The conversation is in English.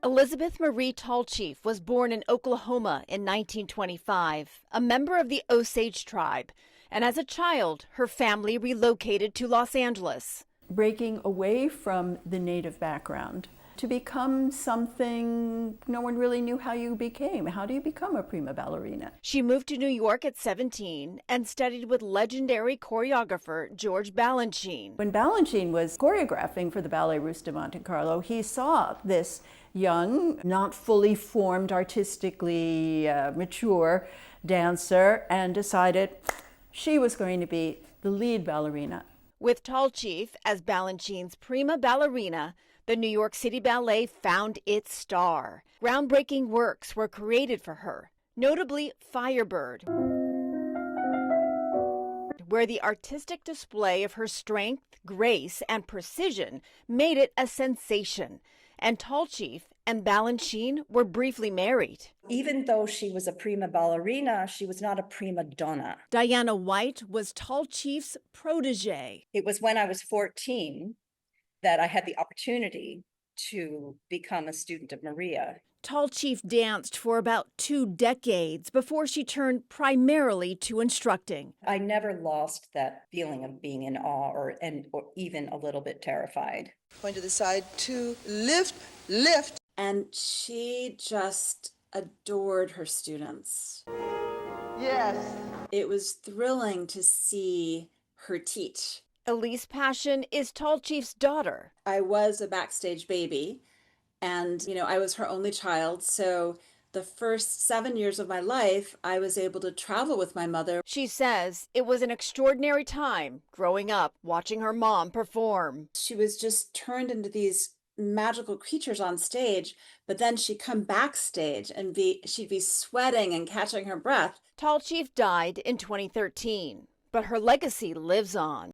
Elizabeth Marie Tallchief was born in Oklahoma in 1925, a member of the Osage tribe, and as a child, her family relocated to Los Angeles. Breaking away from the native background to become something no one really knew how you became. How do you become a prima ballerina? She moved to New York at 17 and studied with legendary choreographer George Balanchine. When Balanchine was choreographing for the Ballet Russe de Monte Carlo, he saw this young, not fully formed, artistically mature dancer and decided she was going to be the lead ballerina. With Tallchief as Balanchine's prima ballerina, the New York City Ballet found its star. Groundbreaking works were created for her, notably Firebird, where the artistic display of her strength, grace, and precision made it a sensation. And Tallchief and Balanchine were briefly married. Even though she was a prima ballerina, she was not a prima donna. Diana White was Tallchief's protege. It was when I was 14 that I had the opportunity to become a student of Maria. Tallchief danced for about 2 decades before she turned primarily to instructing. I never lost that feeling of being in awe or even a little bit terrified. Going to the side, 2, lift, lift. And she just adored her students. Yes. It was thrilling to see her teach. Elise Passion is Tallchief's daughter. I was a backstage baby, and I was her only child, so the first 7 years of my life, I was able to travel with my mother. She says it was an extraordinary time growing up watching her mom perform. She was just turned into these magical creatures on stage, but then she'd come backstage and she'd be sweating and catching her breath. Tallchief died in 2013, but her legacy lives on.